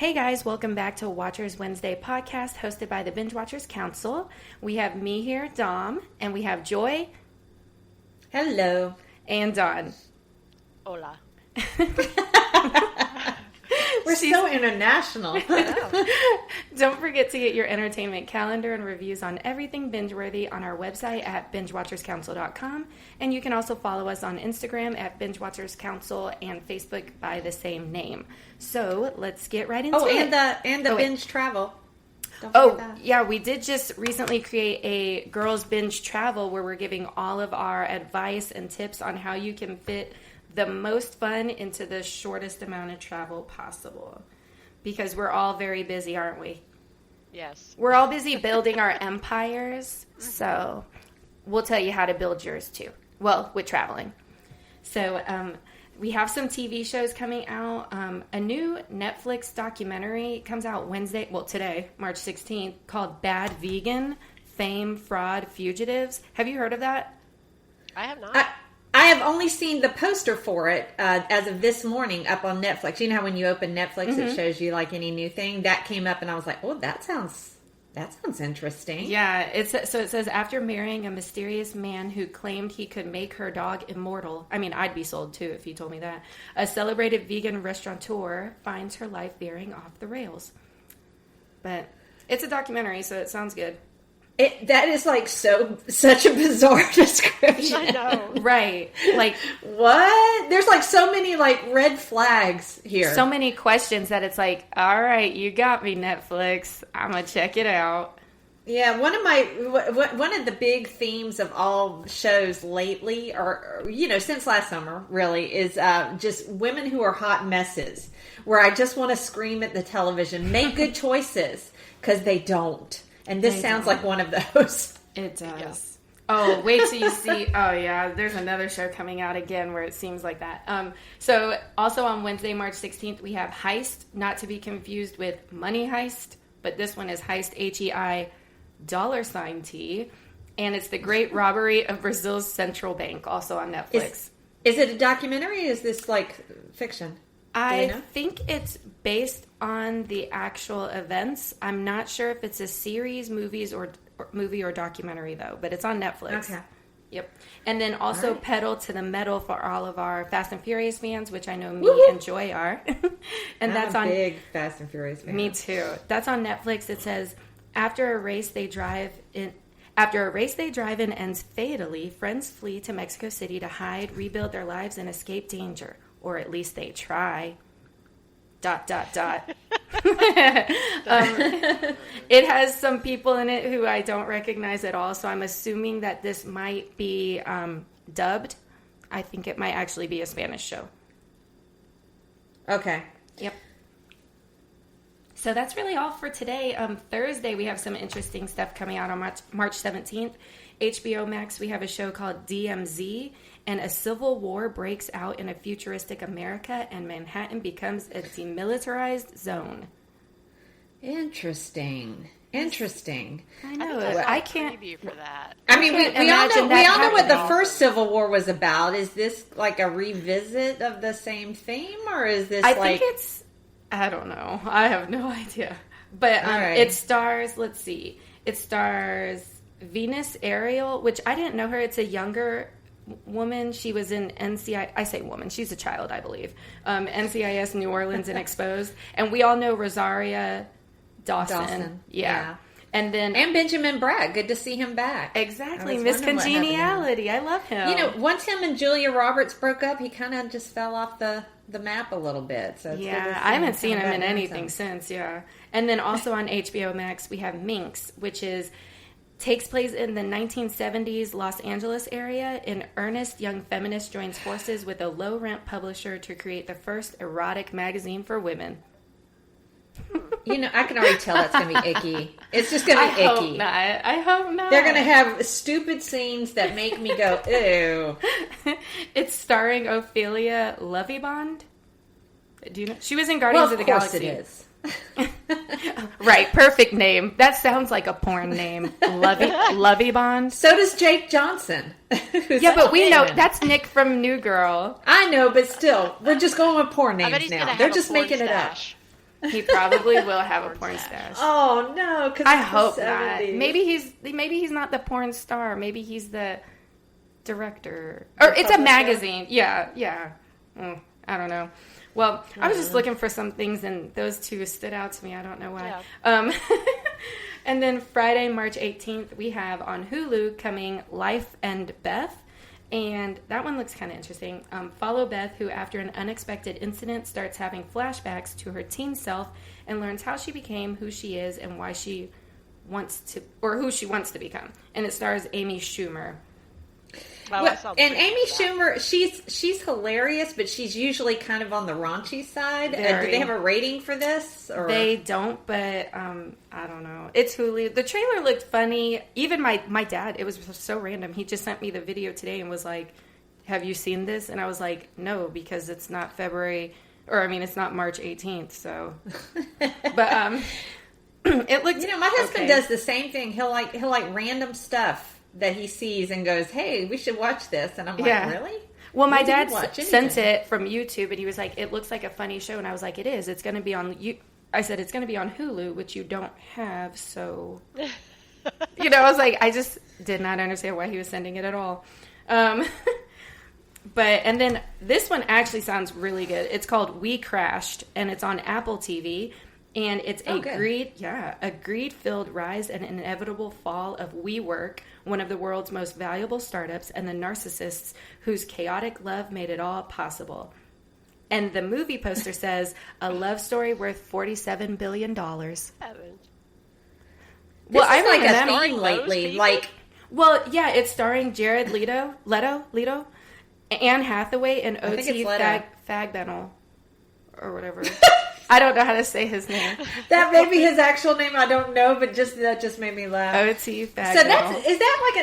Hey guys, welcome back to Watchers Wednesday podcast hosted by the Binge Watchers Council. We have me here, Dom, and we have Joy. Hello. And Dawn. Hola. We're so international. Don't forget to get your entertainment calendar and reviews on everything binge-worthy on our website at bingewatcherscouncil.com. And you can also follow us on Instagram at Binge Watchers Council and Facebook by the same name. So let's get right into it. And the binge travel. Don't Oh, forget that. yeah, we did just recently create a girls binge travel where we're giving all of our advice and tips on how you can fit the most fun into the shortest amount of travel possible. Because we're all very busy, aren't we? Yes. We're all busy building our empires, so we'll tell you how to build yours too. Well, with traveling. So we have some TV shows coming out. A new Netflix documentary comes out today, March 16th, called Bad Vegan, Fame, Fraud, Fugitives. Have you heard of that? I have not. I have only seen the poster for it as of this morning up on Netflix. You know how when you open Netflix, it shows you like any new thing? That came up and I was like, oh, that sounds interesting. Yeah, it says, after marrying a mysterious man who claimed he could make her dog immortal. I mean, I'd be sold too if you told me that. A celebrated vegan restaurateur finds her life veering off the rails. But it's a documentary, so it sounds good. That is like such a bizarre description. I know. Right. Like, what? There's like so many like red flags here. so many questions that it's like, all right, you got me, Netflix. I'm going to check it out. Yeah, one of the big themes of all shows lately, or since last summer, really, is just women who are hot messes. Where I just want to scream at the television, make good choices, because they don't. And this sounds like one of those. It does. Yeah. Oh, wait till you see. Oh, yeah. There's another show coming out again where it seems like that. So also on Wednesday, March 16th, we have Heist, not to be confused with Money Heist, but this one is Heist, HEI, $T. And it's the great robbery of Brazil's central bank, also on Netflix. Is it a documentary or is this like fiction? I think it's based on the actual events. I'm not sure if it's a series, movie or documentary though, but it's on Netflix. Okay. Yep. And then also Pedal to the Metal for all of our Fast and Furious fans, which I know me Woo-hoo! and Joy are. And I'm that's a on big Fast and Furious fan. Me too. That's on Netflix. It says after a race they drive in ends fatally, friends flee to Mexico City to hide, rebuild their lives, and escape danger. Or at least they try. ... It has some people in it who I don't recognize at all, so I'm assuming that this might be dubbed. I think it might actually be a Spanish show. Okay. Yep. So that's really all for today. Thursday, we have some interesting stuff coming out on March 17th. HBO Max, we have a show called DMZ, and a civil war breaks out in a futuristic America, and Manhattan becomes a demilitarized zone. Interesting. I know. I I can't. preview for that. I mean, we all imagine know that what the happening. first Civil War was about. Is this like a revisit of the same theme, or is this I like... think it's. I don't know. I have no idea. But All right. it stars. Let's see. It stars Venus Ariel, which I didn't know her. It's a younger woman. She was in NCIS. I say woman. She's a child, I believe. NCIS New Orleans and Exposed, and we all know Rosaria Dawson. Yeah. And then And Benjamin Bratt. Good to see him back. exactly I was Miss wondering what happened to him. Congeniality. I love him. Once him and Julia Roberts broke up, he kind of just fell off the map a little bit. So it's good to Yeah, see I haven't seen come him back in doing anything something. since, yeah. And then also on HBO Max, we have Minx, which takes place in the 1970s Los Angeles area. An earnest young feminist joins forces with a low-rent publisher to create the first erotic magazine for women. I can already tell that's going to be icky. It's just going to be icky. I hope not. They're going to have stupid scenes that make me go, ew. It's starring Ophelia Lovibond. Do you know? She was in Guardians of the Galaxy. It is. Right, perfect name. That sounds like a porn name. Lovibond. So does Jake Johnson. Yeah, but we know that's Nick from New Girl. I know, but still, we're just going with porn I bet names he's now. gonna They're have just a porn making stash. He probably will have a porn stash. Oh no! Because I hope not. Maybe he's not the porn star. Maybe he's the director, or it's a magazine. Yeah. I don't know. Well, I was just looking for some things, and those two stood out to me. I don't know why. Yeah. And then Friday, March 18th, we have on Hulu coming Life and Beth. And that one looks kind of interesting. Follow Beth, who after an unexpected incident starts having flashbacks to her teen self and learns how she became who she is and why she wants to, or who she wants to become. And it stars Amy Schumer. Well, and Amy Schumer, she's hilarious, but she's usually kind of on the raunchy side. Do they have a rating for this? Or? They don't, but I don't know. It's Hulu. The trailer looked funny. Even my dad, it was so random. He just sent me the video today and was like, "Have you seen this?" And I was like, "No, because it's not it's not March 18th." So, but it looked. My husband does the same thing. He'll like random stuff that he sees and goes, "Hey, we should watch this." And I'm like, "Really?" Well, my dad sent it from YouTube, and he was like, "It looks like a funny show." And I was like, "It is. It's going to be on I said, "It's going to be on Hulu, which you don't have." So, I was like, I just did not understand why he was sending it at all. And then this one actually sounds really good. It's called We Crashed, and it's on Apple TV. And it's a greed-filled rise and inevitable fall of WeWork, one of the world's most valuable startups, and the narcissists whose chaotic love made it all possible. And the movie poster says, a love story worth $47 billion. Well, I like a theme lately. It's starring Jared Leto, Anne Hathaway, and O.T. Fagbenel, or whatever. I don't know how to say his name. That may be his actual name. I don't know, but that just made me laugh. O.T. Fagbenel. So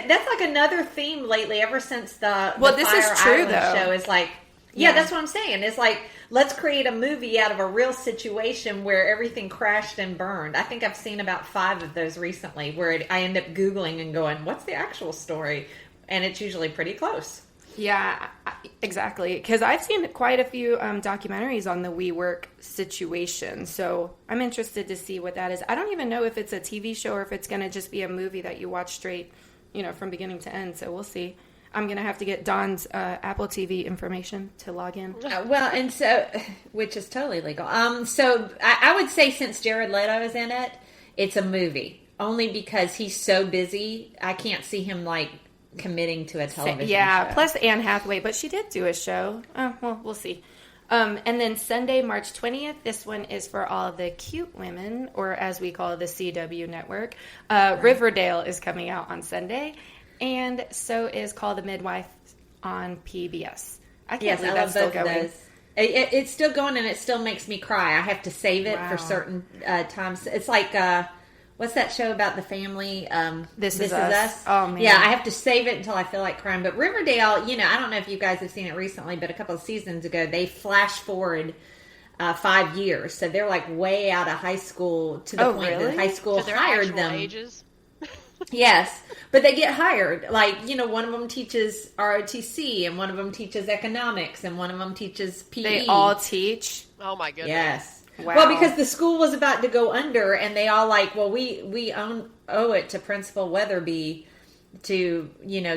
that's like another theme lately. Ever since the this Fire is true Island though. show is like, that's what I'm saying. It's like, let's create a movie out of a real situation where everything crashed and burned. I think I've seen about 5 of those recently, where I end up Googling and going, "What's the actual story?" And it's usually pretty close. Yeah, exactly. Because I've seen quite a few documentaries on the WeWork situation. So I'm interested to see what that is. I don't even know if it's a TV show or if it's going to just be a movie that you watch straight, from beginning to end. So we'll see. I'm going to have to get Dawn's Apple TV information to log in. And so, which is totally legal. So I would say since Jared Leto is in it, it's a movie. Only because he's so busy, I can't see him committing to a television show. Plus Anne Hathaway, but she did do a show. We'll see. And then Sunday, March 20th, this one is for all the cute women, or as we call it, the CW network. Riverdale is coming out on Sunday, and so is Call the Midwife on PBS. I can't believe that's still going. It's still going, and it still makes me cry. I have to save it for certain times. It's like... what's that show about the family? This Is Us. Oh, man. Yeah, I have to save it until I feel like crying. But Riverdale, I don't know if you guys have seen it recently, but a couple of seasons ago, they flash forward 5 years. So they're way out of high school to the point that high school hired them. Ages? Yes, but they get hired. One of them teaches ROTC, and one of them teaches economics, and one of them teaches PE. They all teach? Oh, my goodness. Yes. Wow. Well, because the school was about to go under, and they all we owe it to Principal Weatherby to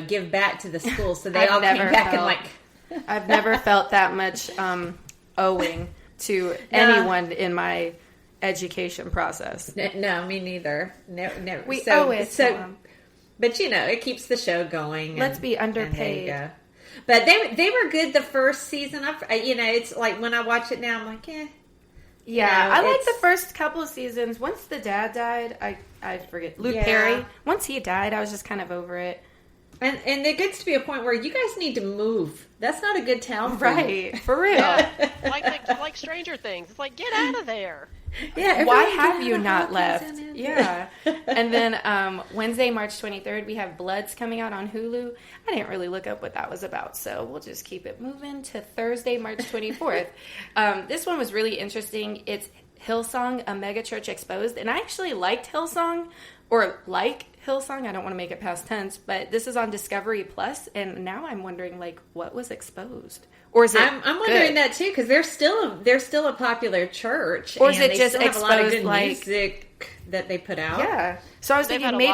give back to the school. So they all came back and I've never felt that much owing to anyone in my education process. No, me neither. Never. We owe it to them. But it keeps the show going. Let's be underpaid. But they were good the first season. It's like when I watch it now, I'm like, eh. Yeah, I like the first couple of seasons. Once the dad died, I forget. Luke Perry. Once he died, I was just kind of over it. And it gets to be a point where you guys need to move. That's not a good town for right, for real. like Stranger Things. It's like, get out of there. Yeah. Why have you not left? Yeah. And then Wednesday, March 23rd, we have Bloods coming out on Hulu. I didn't really look up what that was about, so we'll just keep it moving to Thursday, March 24th. This one was really interesting. It's Hillsong, a megachurch exposed. And I actually liked Hillsong, or Hillsong. I don't want to make it past tense, but this is on Discovery Plus, and now I'm wondering, what was exposed? Or is it? I'm wondering good? that too, because they're still a popular church, Or is and it they just still have a lot of exposed, good like- music that they put out. Yeah. So I was They've thinking had a maybe.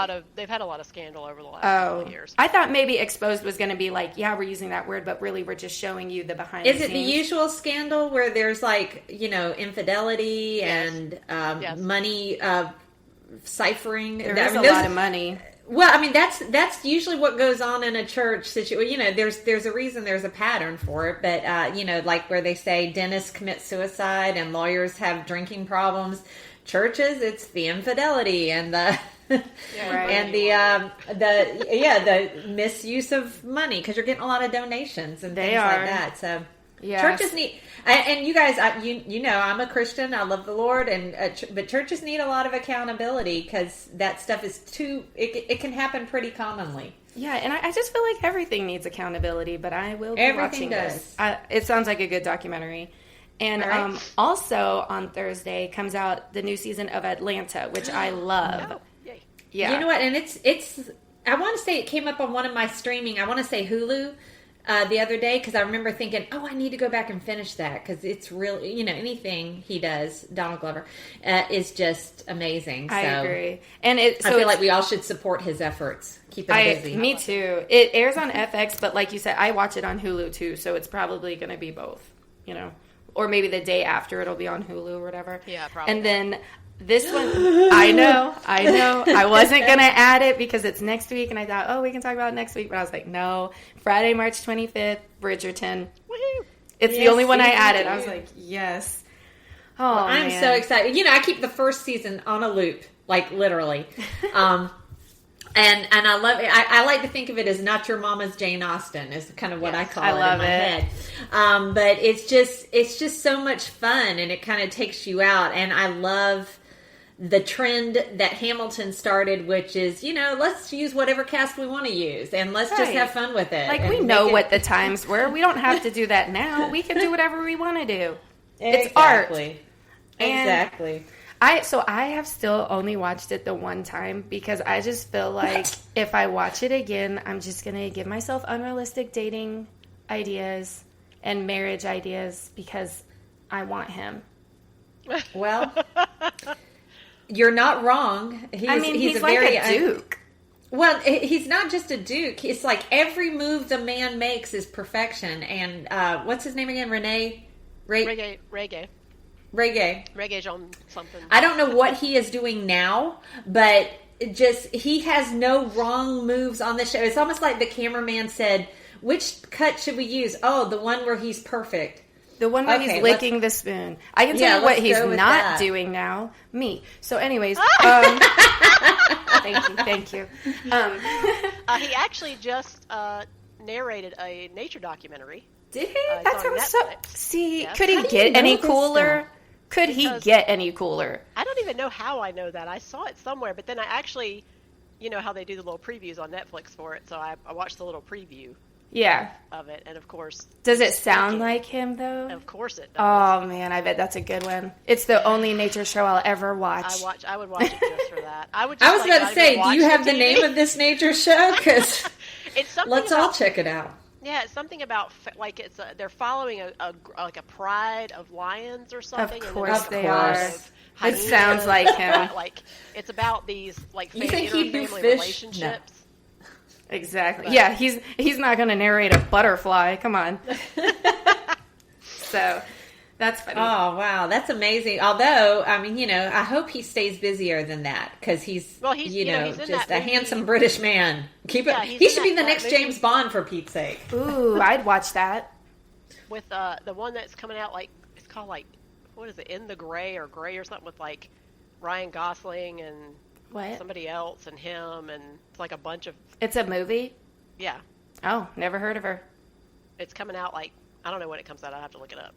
lot of scandal over the last couple of years. I thought maybe exposed was going to be like, yeah, we're using that word, but really we're just showing you the behind. Is the it the scenes. usual scandal where there's like, infidelity Yes. and Yes. money ciphering? There I is mean, a those- lot of money. Well, I mean that's usually what goes on in a church situation. There's a reason, there's a pattern for it, but like where they say dentists commit suicide and lawyers have drinking problems. Churches, it's the infidelity and the Right. and the misuse of money because you're getting a lot of donations and They things are. like that. So Yes. churches need, and you guys, I'm a Christian. I love the Lord, but churches need a lot of accountability because that stuff is it can happen pretty commonly. Yeah, and I just feel like everything needs accountability, but I will be Everything watching this. does. It sounds like a good documentary. And All right. also on Thursday comes out the new season of Atlanta, which I love. Oh, yay. Yeah. You know what? And it's I want to say it came up on one of my streaming. I want to say Hulu. The other day, because I remember thinking, I need to go back and finish that because it's really, anything he does, Donald Glover, is just amazing. So I agree. And I feel like we all should support his efforts. Keep him busy. Me too. It airs on FX, but like you said, I watch it on Hulu too, so it's probably going to be both, or maybe the day after it'll be on Hulu or whatever. Yeah, probably. And then this one, I know. I wasn't going to add it because it's next week, and I thought, we can talk about it next week, but I was like, no. Friday, March 25th, Bridgerton. Woohoo! It's the Yes, only one I season added. 2. I was like, yes. Oh, I'm man. so excited. I keep the first season on a loop, like literally. And I love it. I like to think of it as not your mama's Jane Austen is kind of what I call I it love in my it. head. But it's just so much fun, and it kind of takes you out. And I love the trend that Hamilton started, which is let's use whatever cast we want to use, and let's just Right. have fun with it. Like, and we make know it- what the times were. We don't have to do that now. We can do whatever we want to do. It's art. Exactly. And- Exactly. I have still only watched it the one time because I just feel like if I watch it again, I'm just going to give myself unrealistic dating ideas and marriage ideas because I want him. Well, you're not wrong. He's he's a like very a duke. Well, he's not just a duke. It's like every move the man makes is perfection. And what's his name again? Reggae. Reggae. On something. I don't know what he is doing now, but he has no wrong moves on the show. It's almost like the cameraman said, "Which cut should we use?" Oh, the one where he's perfect. The one where Okay, he's licking the spoon. I can tell Yeah, you what let's he's go with not that. doing now. Me. So anyways, thank you. He actually just narrated a nature documentary. Did he? It's That on sounds so... Netflix. See, Yes. could How he do you get know any this cooler? stuff? Could he Because- get any cooler? I don't even know how I know that. I saw it somewhere, but then I actually, how they do the little previews on Netflix for it, so I watched the little preview Yeah. of it, and of course, Does it sound like him, though? of course it does. Oh, man, I bet that's a good one. It's the only nature show I'll ever watch. I would watch it just for that. I would. Just, I was like, about not to say, even do you watch have the TV. name of this nature show? Because It's something. let's about, all check it out. Yeah, it's something about like they're following a pride of lions or something. and then course there's a they pride are. of It hyenas. sounds like him. Like it's about these like You think he'd do family fish? relationships. Exactly. But- Yeah, he's not going to narrate a butterfly. Come on. So, that's funny. Oh wow, that's amazing. Although, I mean, I hope he stays busier than that because he's, Well, he's- he's in just that a movie. handsome British man. Yeah, He he's should in be the that next movie. James Bond for Pete's sake. Ooh, I'd watch that. With the one that's coming out, like it's called like what is it, In the Gray or something, with like Ryan Gosling and What? somebody else and him, and it's like a bunch of It's a movie? yeah. Oh, never heard of her. It's coming out like I don't know when it comes out. I have to look it up.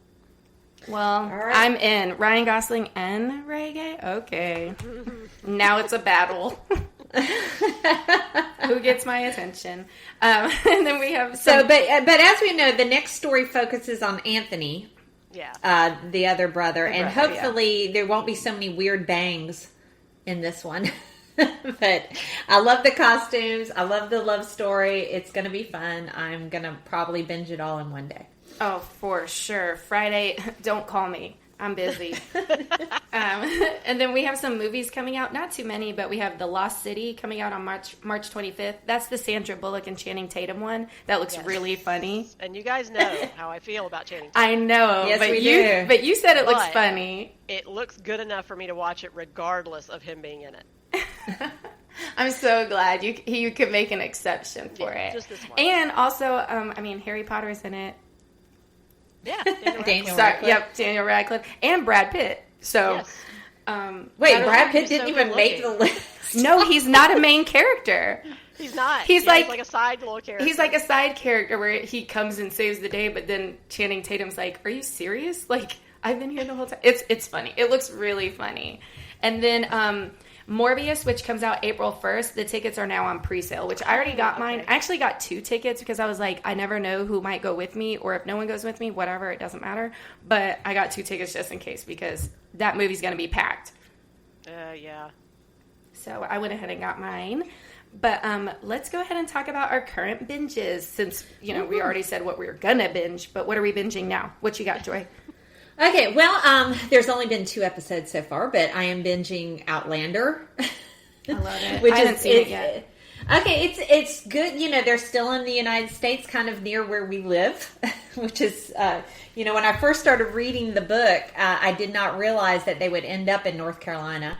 Well, right. I'm in. Ryan Gosling and reggae? Okay. Now it's a battle. Who gets my attention? And then we have some... But as we know, the next story focuses on Anthony, Yeah. the other brother, and brother, hopefully there won't be so many weird bangs in this one. But I love the costumes. I love the love story. It's going to be fun. I'm going to probably binge it all in one day. Oh, for sure. Friday, don't call me. I'm busy. And then we have some movies coming out. Not too many, but we have The Lost City coming out on March 25th. That's the Sandra Bullock and Channing Tatum one. That looks really funny. And you guys know how I feel about Channing Tatum. I know, Yes, but we you do. but you said it looks But- funny. It looks good enough for me to watch it regardless of him being in it. I'm so glad you could make an exception for Yeah, it. just this one. And also, Harry Potter's in it. Yeah, Daniel Sorry, Radcliffe. yep, Daniel Radcliffe and Brad Pitt. So, Yes. Wait, Not Brad only Pitt is he didn't so even make the good-looking. list. no, he's not a main character. He's not. He's Yeah, like- a side little character. He's like a side character where he comes and saves the day, but then Channing Tatum's like, "Are you serious? Like, I've been here the whole time." It's funny. It looks really funny. And then Morbius, which comes out April 1st, the tickets are now on pre-sale, which I already got mine. I actually got 2 tickets because I was like, I never know who might go with me, or if no one goes with me, whatever, it doesn't matter. But I got 2 tickets just in case because that movie's going to be packed. yeah. So I went ahead and got mine. But let's go ahead and talk about our current binges since, we already said what we were going to binge. But what are we binging now? What you got, Joy? Okay, well, there's only been 2 episodes so far, but I am binging Outlander. I love it. Which I haven't is seen it yet. Okay, it's good. They're still in the United States, kind of near where we live, which is, when I first started reading the book, I did not realize that they would end up in North Carolina.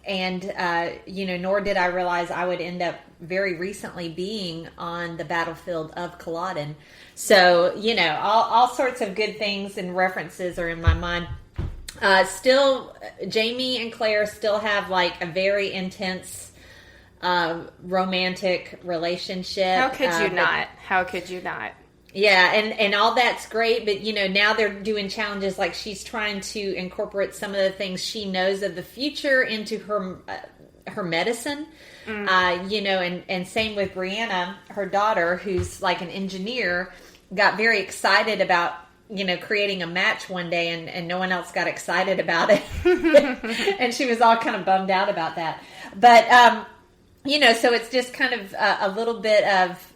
Nor did I realize I would end up very recently being on the battlefield of Culloden. So, all sorts of good things and references are in my mind. Still, Jamie and Claire still have like a very intense romantic relationship. How could you but- not? How could you not? Yeah, and all that's great, but now they're doing challenges like she's trying to incorporate some of the things she knows of the future into her medicine. And same with Brianna, her daughter, who's like an engineer, got very excited about creating a match one day, and no one else got excited about it, and she was all kind of bummed out about that. But so it's just kind of a little bit of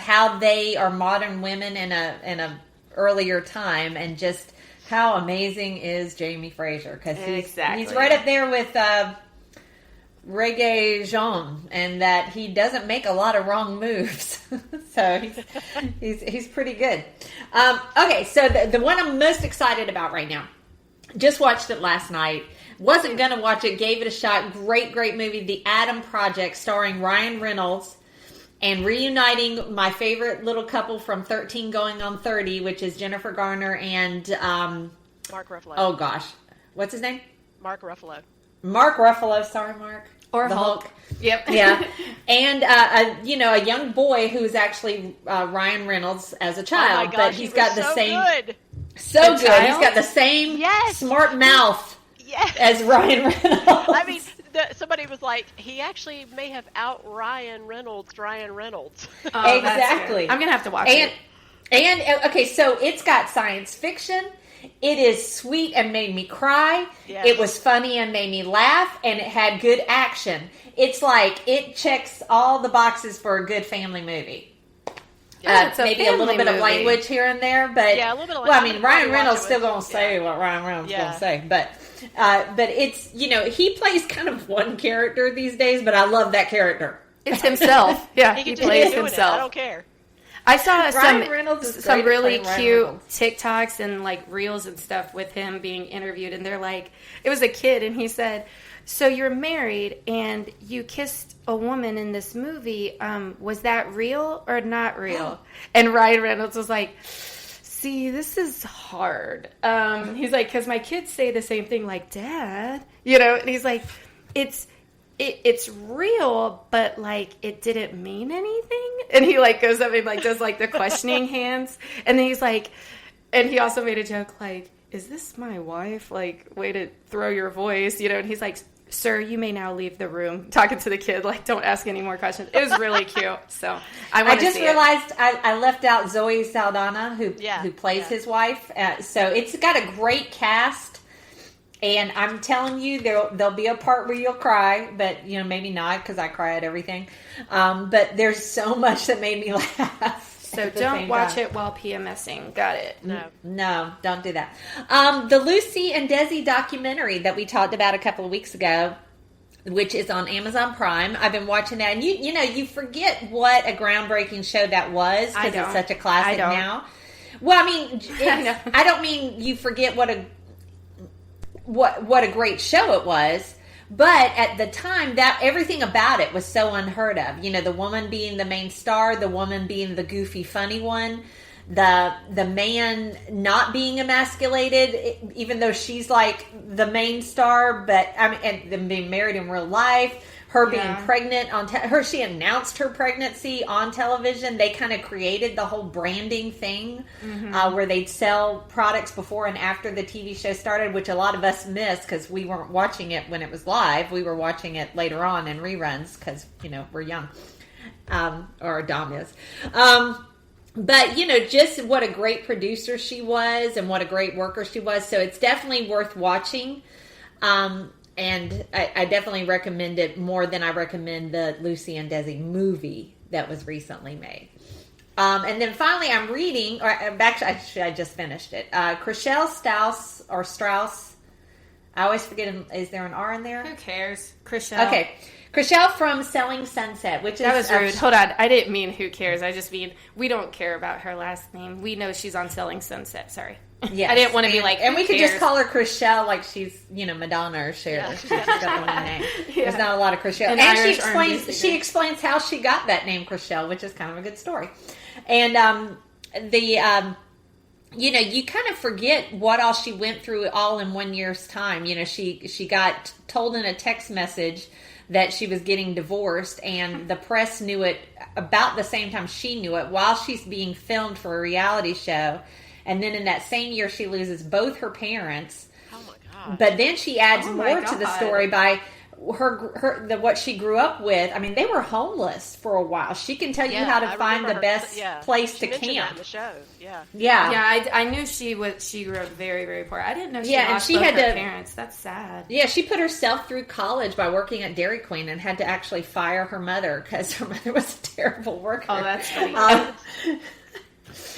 how they are modern women in a earlier time, and just how amazing is Jamie Fraser, because he's right up there with Reggae Jean, and that he doesn't make a lot of wrong moves. So he's pretty good. Okay, so the one I'm most excited about right now, just watched it last night. Wasn't going to watch it, gave it a shot. Great movie, The Adam Project, starring Ryan Reynolds, and reuniting my favorite little couple from 13 going on 30, which is Jennifer Garner and Mark Ruffalo. oh gosh, what's his name? Mark Ruffalo. Mark Ruffalo. Sorry, Mark. Or The Hulk. Yep. Yeah, and a young boy who's actually Ryan Reynolds as a child, Oh my gosh, but he's got the so same good. so The good. He's child? got the same Yes. smart mouth Yes. as Ryan Reynolds. I mean, somebody was like, he actually may have out Ryan Reynolds. Oh, that's Exactly. good. I'm going to have to watch and it. okay, so it's got science fiction. It is sweet and made me cry. Yes. It was funny and made me laugh, and it had good action. It's like it checks all the boxes for a good family movie. Yeah, it's a maybe a little family bit of movie. language here and there, but Yeah, a little bit of well, I language. mean, I'll Ryan probably Reynolds watch it still with- gonna say yeah. what Ryan Reynolds Yeah. gonna say, but it's he plays kind of one character these days, but I love that character. It's himself. Yeah, He he can just plays keep doing himself. it. I don't care. I saw Ryan Reynolds is some great at really playing Ryan cute Reynolds. TikToks and like reels and stuff with him being interviewed, and they're like, it was a kid, and he said, "So you're married and you kissed a woman in this movie. Was that real or not real?" And Ryan Reynolds was like, "See, this is hard." He's like, "Because my kids say the same thing, like, Dad, and he's like, it's real, but like it didn't mean anything." And he like goes up and like does like the questioning hands, and then he's like, and he also made a joke like, "Is this my wife? Like, way to throw your voice, And he's like, "Sir, you may now leave the room." Talking to the kid, like, don't ask any more questions. It was really cute. So I I just realized I left out Zoe Saldana, who plays Yeah. his wife. So it's got a great cast, and I'm telling you, there'll be a part where you'll cry, but maybe not because I cry at everything. But there's so much that made me laugh. So At the don't same watch time. it while PMSing. Got it. No. No, don't do that. The Lucy and Desi documentary that we talked about a couple of weeks ago, which is on Amazon Prime. I've been watching that, and you forget what a groundbreaking show that was I because don't. it's such a I classic don't. now. Well, I mean, I know. I don't mean you forget what a great show it was. But at the time, that everything about it was so unheard of. The woman being the main star, the woman being the goofy, funny one, the man not being emasculated, even though she's like the main star. But I mean, and them being married in real life, her being pregnant on she announced her pregnancy on television. They kind of created the whole branding thing where they'd sell products before and after the TV show started, which a lot of us missed because we weren't watching it when it was live. We were watching it later on in reruns because we're young, or Dom is. But, just what a great producer she was and what a great worker she was. So it's definitely worth watching. And I definitely recommend it more than I recommend the Lucy and Desi movie that was recently made. And then finally, I'm reading, or actually, I just finished it. Chriselle Strauss. I always forget, is there an R in there? Who cares? Chriselle. Okay. Chriselle from Selling Sunset, which is... That was rude. Hold on. I didn't mean who cares. I just mean we don't care about her last name. We know she's on Selling Sunset. Sorry. Yes. I didn't want to be like, and we who could just cares? call her Chriselle like she's, Madonna or Cher. Yeah. She's got the one name. Yeah. There's not a lot of Chriselle. An And Irish R&B she singer. explains how she got that name Chriselle, which is kind of a good story. And you kind of forget what all she went through all in 1 year's time. She got told in a text message that she was getting divorced, and the press knew it about the same time she knew it while she's being filmed for a reality show. And then in that same year, she loses both her parents. Oh my god! But then she adds Oh my more to the God. story by what she grew up with. I mean, they were homeless for a while. She can tell you how to I find the remember her- best place she to mentioned that camp. in the show. Yeah. Yeah. Yeah, I knew she grew up very, very poor. I didn't know she Yeah, and lost she both had her to- parents. That's sad. Yeah, she put herself through college by working at Dairy Queen and had to actually fire her mother because her mother was a terrible worker. Oh, that's funny.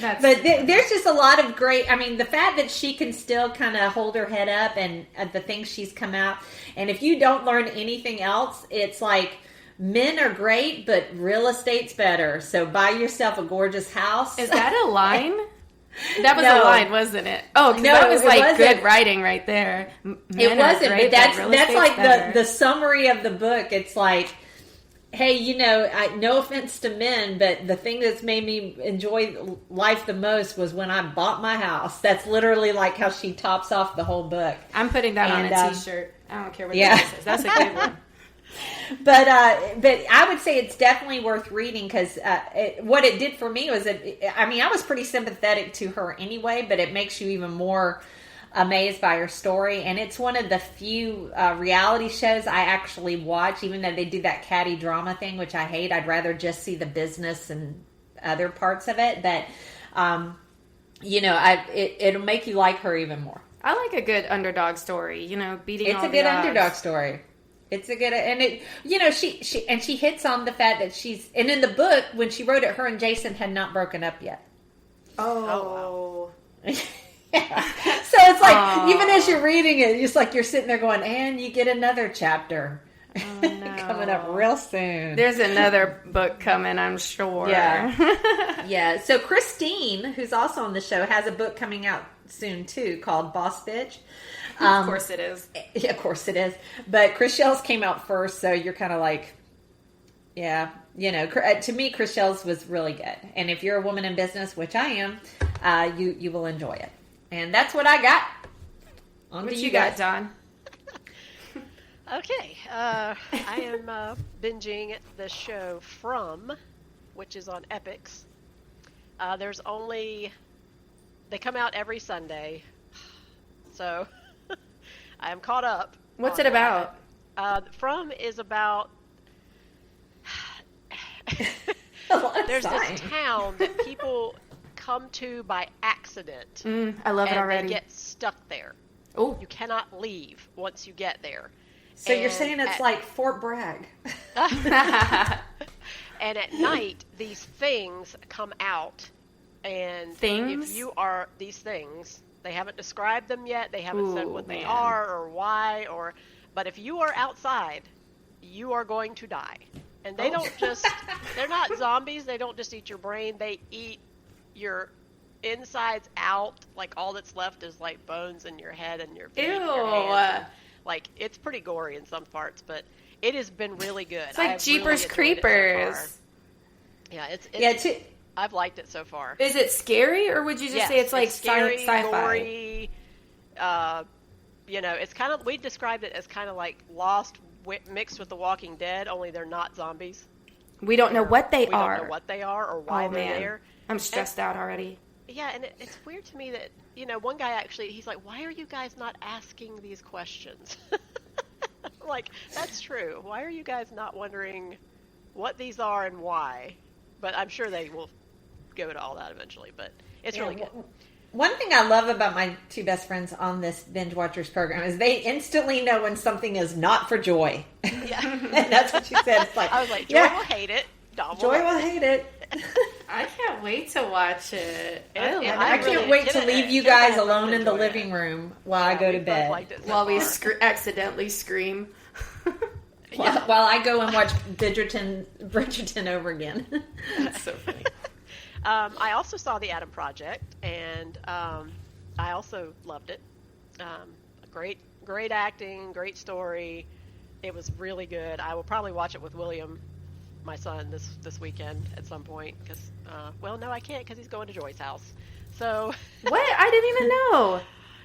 That's But there's just a lot of great. I mean, the fact that she can still kind of hold her head up and the things she's come out. And if you don't learn anything else, it's like men are great, but real estate's better. So buy yourself a gorgeous house. Is that a line? That was No. a line, wasn't it? Oh, 'cause No, that was it like wasn't. good writing right there. It wasn't, but that's real that's estate's like better. the summary of the book. It's like, hey, no offense to men, but the thing that's made me enjoy life the most was when I bought my house. That's literally like how she tops off the whole book. I'm putting that on And, a T-shirt. I don't care what yeah. it says. That's a good one. But I would say it's definitely worth reading because what it did for me was I was pretty sympathetic to her anyway, but it makes you even more amazed by her story. And it's one of the few reality shows I actually watch, even though they do that catty drama thing, which I hate. I'd rather just see the business and other parts of it. But it'll make you like her even more. I like a good underdog story. Beating. It's all a good the odds. underdog story. It's a good, and she hits on the fact that and in the book when she wrote it, her and Jason had not broken up yet. Oh. Yeah. So it's like Aw. even as you're reading it, it's like you're sitting there going, and you get another chapter Oh, no. coming up real soon. There's another book coming, I'm sure. Yeah. Yeah. So Christine, who's also on the show, has a book coming out soon too called Boss Bitch. Of course it is. Yeah, of course it is. But Chriselle's came out first, so you're kind of like, yeah, to me, Chriselle's was really good. And if you're a woman in business, which I am, you will enjoy it. And that's what I got. On What to you guys. got, Don? Okay, I am binging the show From, which is on Epix. They come out every Sunday, so I am caught up. What's on it about? From is about A lot of there's sign. this town that people come to by accident, I love it and already. they get stuck there. Oh, You cannot leave once you get there. So you're And saying it's at- like Fort Bragg. And at night, these things come out. And Things? if you are these things, they haven't described them yet. They haven't said Ooh, what they man. are or why. But if you are outside, you are going to die. And they don't just, they're not zombies. They don't just eat your brain. They eat your insides out. Like, all that's left is, like, bones in your head and your feet and your hands. And, like, it's pretty gory in some parts, but it has been really good. It's like I've Jeepers really enjoyed it so far. Creepers. Yeah, I've liked it so far. Is it scary, or would you just Yes, say it's like scary, sci-fi? gory. It's kind of, we described it as kind of like Lost mixed with The Walking Dead, only they're not zombies. We don't know what they We are. don't know what they are or why Oh, they're man. there. I'm stressed out already. Yeah, and it's weird to me that, one guy actually, he's like, why are you guys not asking these questions? Like, that's true. Why are you guys not wondering what these are and why? But I'm sure they will go to all that eventually, but it's really good. One thing I love about my two best friends on this Binge Watchers program is they instantly know when something is not for Joy. Yeah. And that's what she said. It's like, I was like, Joy will hate it. Dom will Joy love will it. hate it. I can't wait to watch it. I really can't wait to didn't- leave you Jenna guys and I alone in the enjoyed it. living room while I go to we both bed. liked it so While we far. accidentally scream. While I go and watch Bridgerton over again. That's so funny. I also saw The Adam Project, and I also loved it. Great acting, great story. It was really good. I will probably watch it with William, my son, this weekend at some point. Because, no, I can't because he's going to Joy's house. So What? I didn't even know.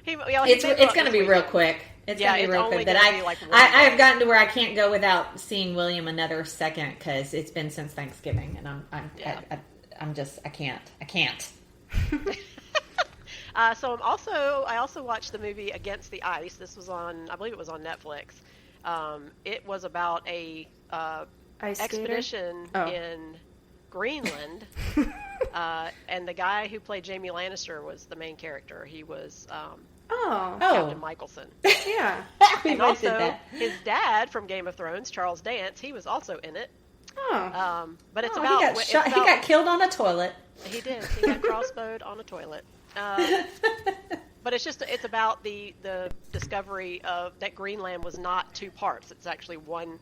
It's going to be real quick. It's going to be real quick. But I have gotten to where I can't go without seeing William another second because it's been since Thanksgiving, and I can't. So I also watched the movie Against the Ice. This was I believe it was on Netflix. It was about a Ice expedition skater? Oh. in Greenland, and the guy who played Jaime Lannister was the main character. He was Captain Michelson. Yeah. And also, his dad from Game of Thrones, Charles Dance, he was also in it. Oh. But it's He about got shot. He got killed on a toilet. He did. He got crossbowed on a toilet. But it's about the discovery of that Greenland was not two parts. It's actually one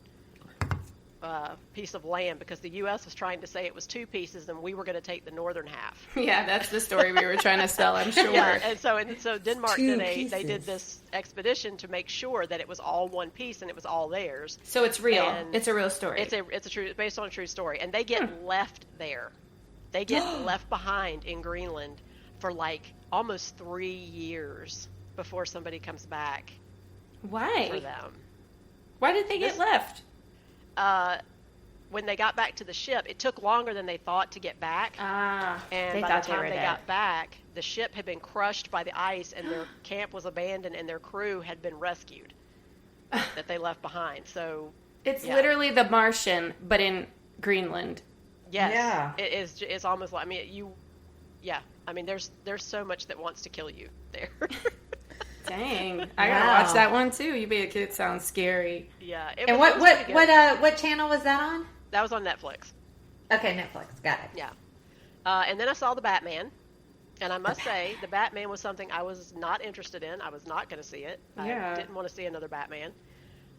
piece of land because the U.S. was trying to say it was two pieces and we were going to take the northern half. Yeah, that's the story we were trying to sell, I'm sure. Yeah, and so Denmark Two they did this expedition to make sure that it was all one piece and it was all theirs. So it's real. And It's a real story. It's based on a true story, and they get left there. They get left behind in Greenland for like almost 3 years before somebody comes back for Why? them. Why did they get left? When they got back to the ship, it took longer than they thought to get back. And they by thought the time they were they dead. got back, the ship had been crushed by the ice, and their camp was abandoned, and their crew had been rescued that they left behind. So It's yeah. literally The Martian, but in Greenland. yes, Yeah. it is. It's almost like there's so much that wants to kill you there. Dang. I gotta Wow. watch that one too. You Be a Kid sounds scary. Yeah. And what channel was that on? That was on Netflix. Okay, Netflix. Got it. Yeah. And then I saw The Batman. And I must say, The Batman was something I was not interested in. I was not going to see it. Yeah. I didn't want to see another Batman.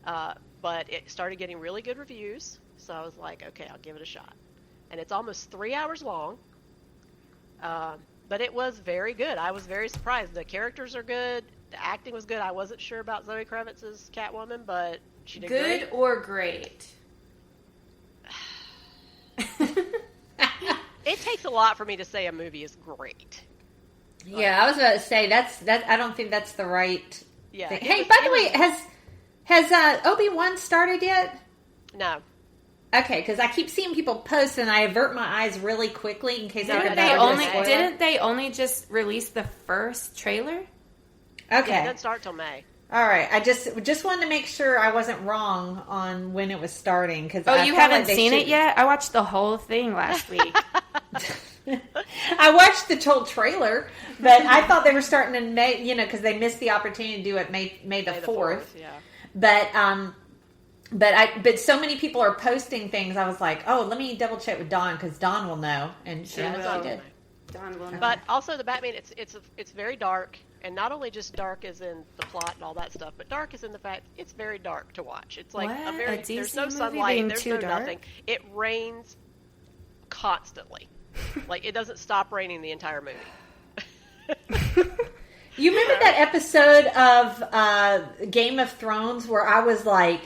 But it started getting really good reviews. So I was like, okay, I'll give it a shot. And it's almost 3 hours long. But it was very good. I was very surprised. The characters are good. The acting was good. I wasn't sure about Zoe Kravitz's Catwoman, but she did Good great. or great? It takes a lot for me to say a movie is great. Yeah, I was about to say that. I don't think that's the right Yeah. thing. it Hey, was- by it the way, was- has Obi-Wan started yet? No. Okay, because I keep seeing people post and I avert my eyes really quickly in case Didn't they only just release the first trailer? Okay. Yeah, it doesn't start till May. All right. I just wanted to make sure I wasn't wrong on when it was starting. Cause Oh, you haven't seen it yet? I watched the whole thing last week. I watched the whole trailer, but I thought they were starting in May, because they missed the opportunity to do it May the 4th. Yeah. But but so many people are posting things. I was like, oh, let me double check with Dawn because Dawn will know, and she did. Dawn will know. But also the Batman, it's very dark, and not only just dark as in the plot and all that stuff, but dark as in the fact it's very dark to watch. It's like What? a very A DC there's no movie sunlight, being there's too no dark? nothing. It rains constantly. Like it doesn't stop raining the entire movie. You remember that episode of Game of Thrones where I was like,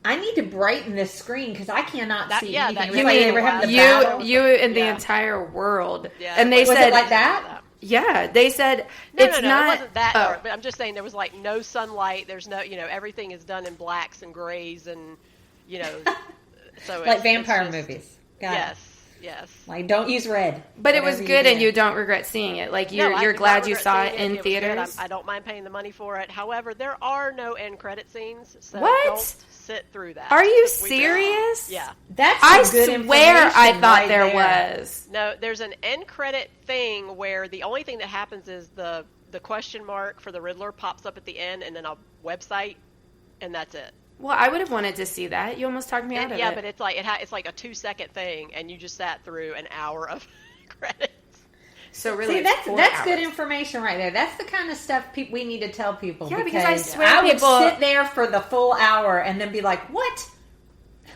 I need to brighten this screen because I cannot see yeah, anything. that- It was You like mean they were having the battle. you and the Yeah. entire world? Yeah. And they Was said it like that? Yeah, they said No, it's no, not. it wasn't that oh. dark. But I'm just saying there was like no sunlight. There's no, everything is done in blacks and grays and, so Like it's vampire just- movies. Got it. Yes. Like, don't use red. But it was Whatever good, and do. you don't regret seeing it. Like No, you're I glad do you not saw regret it seeing in was good. theaters. I don't mind paying the money for it. However, there are no end credit scenes, so What? don't sit through that. Are you We don't. serious? Yeah. That's I some good swear I information thought right there there. was. No, there's an end credit thing where the only thing that happens is the question mark for the Riddler pops up at the end, and then a website, and that's it. Well, I would have wanted to see that. You almost talked me out of Yeah, it. but it's like it's like a 2-second thing, and you just sat through an hour of credits. So really, See, it's that's 4 good hours. information right there. That's the kind of stuff we need to tell people. Yeah, because I swear I would people- sit there for the full hour and then be like, "What?"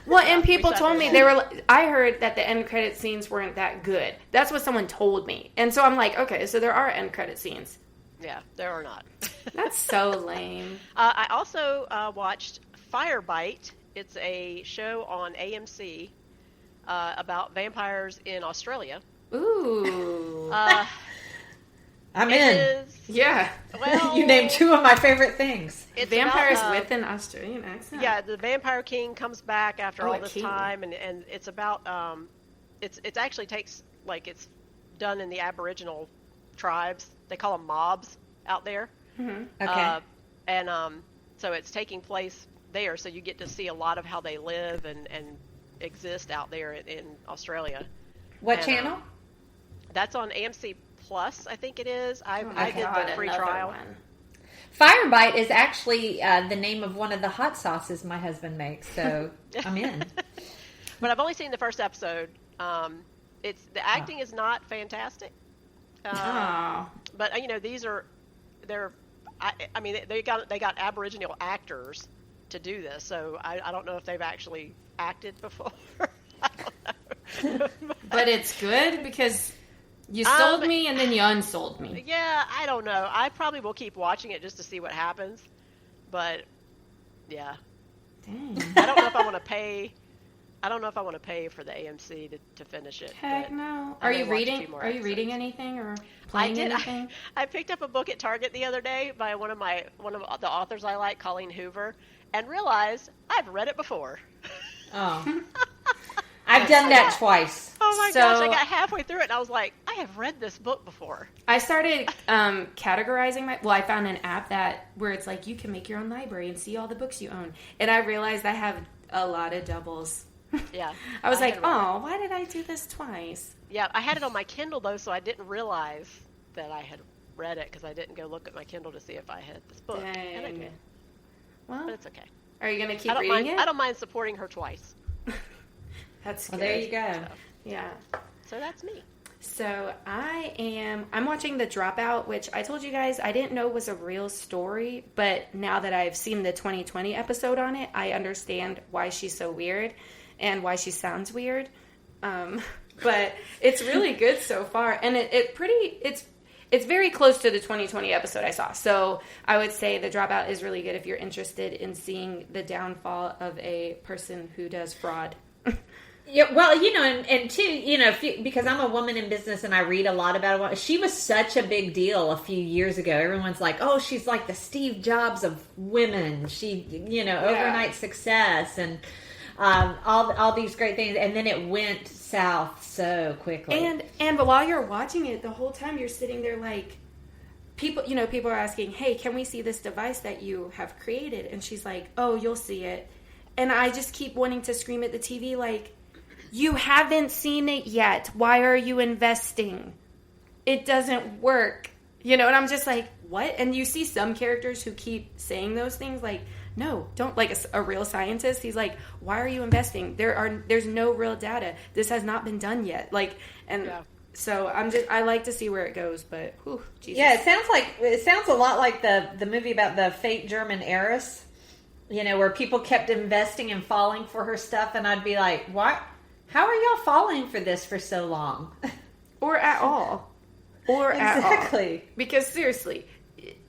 Well, and people we sat told there me long. they were. I heard that the end credit scenes weren't that good. That's what someone told me, and so I'm like, okay, so there are end credit scenes. Yeah, there are not. That's so lame. I also watched Firebite. It's a show on AMC about vampires in Australia. Ooh, I'm It in. is, yeah. well, You named 2 of my favorite things. it's Vampires about, with an Australian accent. Yeah, the Vampire King comes back after Oh, all a this king. time, and it's about it's actually takes like it's done in the Aboriginal tribes. They call them mobs out there. Okay. And so it's taking place there, so you get to see a lot of how they live and exist out there in Australia. What and, channel? That's on AMC Plus, I think it is. I my did God, the free another trial. one. Firebite is actually the name of one of the hot sauces my husband makes, so I'm in. But I've only seen the first episode. It's the acting is not fantastic. Oh, But they're I mean they got Aboriginal actors to do this, so I don't know if they've actually acted before. I don't know. but it's good because you sold me and then you unsold me. Yeah, I don't know. I probably will keep watching it just to see what happens. But yeah, Dang. I don't know if I want to pay. I don't know if I want to pay for the AMC to finish it. Heck but no. I Are may you watch a reading? few more Are you reading episodes. anything or I playing did. anything? I picked up a book at Target the other day by one of the authors I like, Colleen Hoover, and realized I've read it before. Oh. I've done that twice. Oh my So- gosh! I got halfway through it and I was like, I have read this book before. I started categorizing my. Well, I found an app where it's like you can make your own library and see all the books you own, and I realized I have a lot of doubles. Yeah. I was I like, had read it. oh, why did I do this twice? Yeah, I had it on my Kindle though, so I didn't realize that I had read it because I didn't go look at my Kindle to see if I had this book. And I Dang. did, Well, but it's okay. are you gonna keep I don't reading mind. it? I don't mind supporting her twice. That's Well, good. there you go. Yeah. So that's me. So I'm watching The Dropout, which I told you guys I didn't know was a real story, but now that I've seen the 2020 episode on it, I understand why she's so weird and why she sounds weird. But it's really good so far, and it's very close to the 2020 episode I saw. So I would say The Dropout is really good if you're interested in seeing the downfall of a person who does fraud. Yeah, well, and too, because I'm a woman in business and I read a lot about it. She was such a big deal a few years ago. Everyone's like, oh, she's like the Steve Jobs of women. She, overnight success and all these great things. And then it went south so quickly. And while you're watching it, the whole time you're sitting there like, people are asking, hey, can we see this device that you have created? And she's like, oh, you'll see it. And I just keep wanting to scream at the TV like, you haven't seen it yet. Why are you investing? It doesn't work. And I'm just like, what? And you see some characters who keep saying those things, like, no, don't, like a real scientist. He's like, why are you investing? There's no real data. This has not been done yet. Like, and Yeah. so I like to see where it goes, but whew, Jesus. Yeah, it sounds a lot like the movie about the fake German heiress, where people kept investing and falling for her stuff, and I'd be like, what? How are y'all falling for this for so long? Or at all. Or at all. Exactly. Because seriously,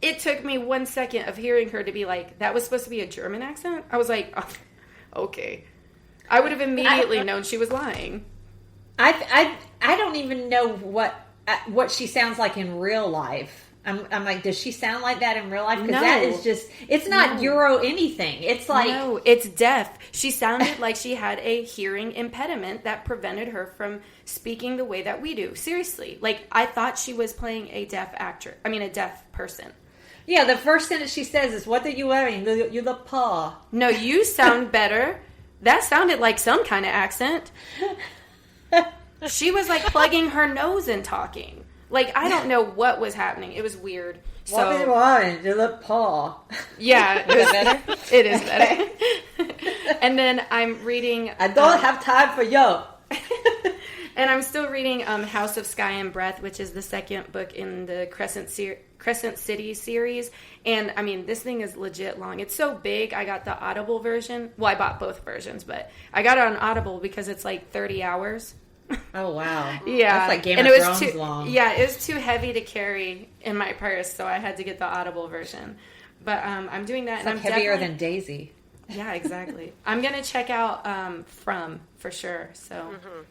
it took me 1 second of hearing her to be like, that was supposed to be a German accent? I was like, oh, okay. I would have immediately known she was lying. I don't even know what she sounds like in real life. I'm like, does she sound like that in real life? Because that is just, it's not Euro anything. It's like... No, it's deaf. She sounded like she had a hearing impediment that prevented her from speaking the way that we do. Seriously. Like, I thought she was playing a deaf person. Yeah, the first sentence she says is, what are you wearing? You're the paw. No, you sound better. That sounded like some kind of accent. She was like plugging her nose and talking. Like, I don't know what was happening. It was weird. What are you wearing? You're the paw. Yeah. Is that better? It is better. And then I'm reading... I don't have time for you. And I'm still reading House of Sky and Breath, which is the second book in the Crescent City series. And, I mean, this thing is legit long. It's so big, I got the Audible version. Well, I bought both versions, but I got it on Audible because it's like 30 hours. Oh, wow. Yeah. That's like Game and of it was Thrones too, long. Yeah, it was too heavy to carry in my purse, so I had to get the Audible version. But I'm doing that. It's and like I'm heavier definitely- than Daisy. Yeah, exactly. I'm going to check out From, for sure. So... Mm-hmm.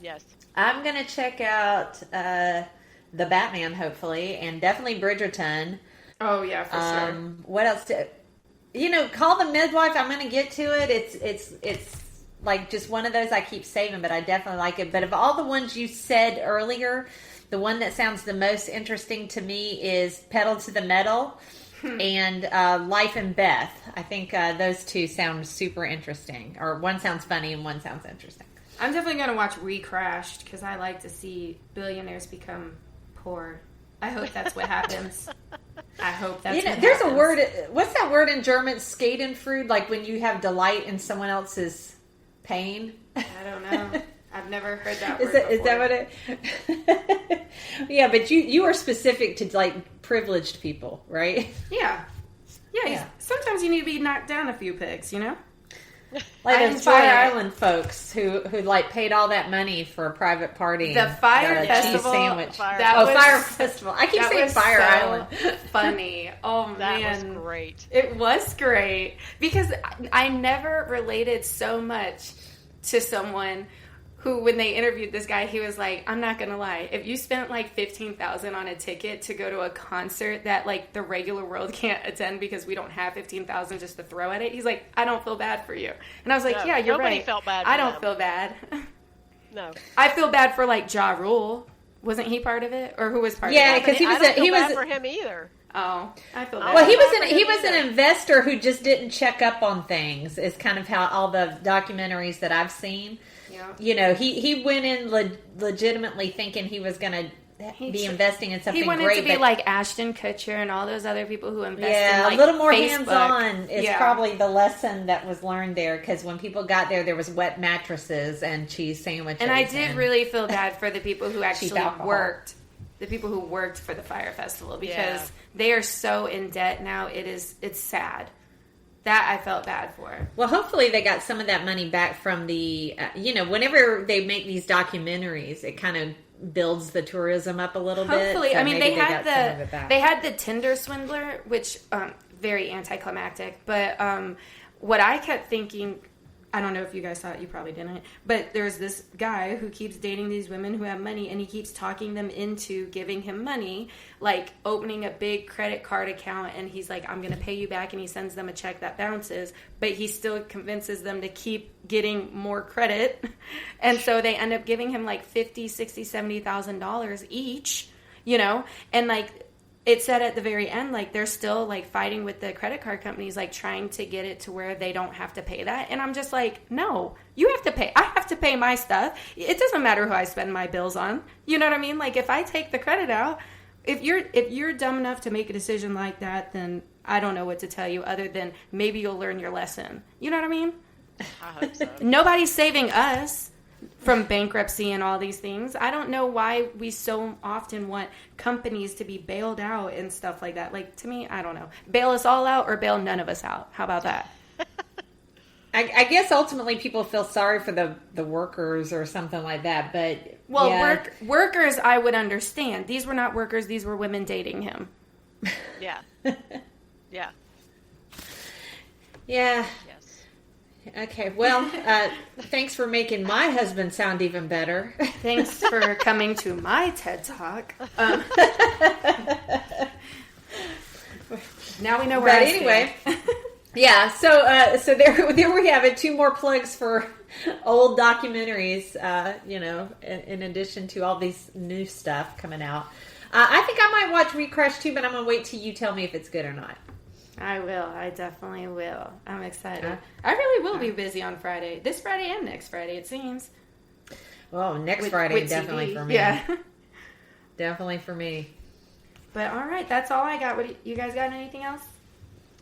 Yes. I'm going to check out The Batman, hopefully, and definitely Bridgerton. Oh, yeah, for sure. What else? Call the Midwife. I'm going to get to it. It's like just one of those I keep saving, but I definitely like it. But of all the ones you said earlier, the one that sounds the most interesting to me is Pedal to the Metal and Life and Beth. I think those two sound super interesting. Or one sounds funny and one sounds interesting. I'm definitely going to watch Recrashed because I like to see billionaires become poor. I hope that's what happens. I hope that's what there's happens. a word. What's that word in German? Schadenfreude, like when you have delight in someone else's pain. I don't know. I've never heard that word Is that what it? Yeah, but you are specific to like privileged people, right? Yeah. Yeah. Yeah. Sometimes you need to be knocked down a few pegs, you know? Like I those enjoy Fire it. Island folks who like paid all that money for a private party. The and Fire got a Festival, cheese sandwich. that Oh, was- Fire Festival. I keep That saying was Fire so Island. funny. Oh, That man. was great. It was great because I never related so much to someone who, when they interviewed this guy, he was like, I'm not going to lie. If you spent like $15,000 on a ticket to go to a concert that like the regular world can't attend because we don't have $15,000 just to throw at it, he's like, I don't feel bad for you. And I was like, No, yeah, you're nobody right. felt bad I for don't them. feel bad. No. I feel bad for like Ja Rule. Wasn't he part of it? Or who was part Yeah, of it? 'cause he was I don't he feel bad was- for him either. Oh, I feel bad. Well, he Bad for he him was an either. investor who just didn't check up on things. Is kind of how all the documentaries that I've seen. Yeah. He went in legitimately thinking he was going to be investing in something He wanted great. to be but like Ashton Kutcher and all those other people who invest in yeah, like a little more Facebook. hands-on is Yeah. probably the lesson that was learned there. Because when people got there was wet mattresses and cheese sandwiches. And I did really feel bad for the people who actually alcohol. worked. The people who worked for the Fire Festival because Yeah. they are so in debt now. It's sad. That I felt bad for. Well, hopefully they got some of that money back from the, whenever they make these documentaries, it kind of builds the tourism up a little bit. Hopefully, So I mean maybe they had got some of it back. they had the Tinder swindler, which very anticlimactic. But what I kept thinking, I don't know if you guys saw it, you probably didn't, but there's this guy who keeps dating these women who have money, and he keeps talking them into giving him money, like opening a big credit card account, and he's like, I'm going to pay you back, and he sends them a check that bounces, but he still convinces them to keep getting more credit, and so they end up giving him like $50,000, $60,000, $70,000 each, and like, it said at the very end, like, they're still, like, fighting with the credit card companies, like, trying to get it to where they don't have to pay that. And I'm just like, no, you have to pay. I have to pay my stuff. It doesn't matter who I spend my bills on. You know what I mean? Like, if I take the credit out, if you're dumb enough to make a decision like that, then I don't know what to tell you other than maybe you'll learn your lesson. You know what I mean? I hope so. Nobody's saving us from bankruptcy and all these things. I don't know why we so often want companies to be bailed out and stuff like that. Like, to me, I don't know. Bail us all out or bail none of us out. How about that? I guess ultimately people feel sorry for the workers or something like that. But Well, yeah. workers, I would understand. These were not workers. These were women dating him. Yeah. Yeah. Yeah. Yes. Okay. Well, thanks for making my husband sound even better. Thanks for coming to my TED Talk. Now we know where But I anyway. stand. Yeah, so there we have it. 2 more plugs for old documentaries. In addition to all these new stuff coming out, I think I might watch Recrush too, but I'm gonna wait till you tell me if it's good or not. I will. I definitely will. I'm excited. I really will be busy on Friday. This Friday and next Friday, it seems. Well, next With- Friday with definitely TV. for me. Yeah. Definitely for me. But all right, that's all I got. You guys got anything else?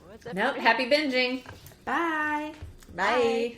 What's up? Nope. Happy binging. Bye. Bye. Bye.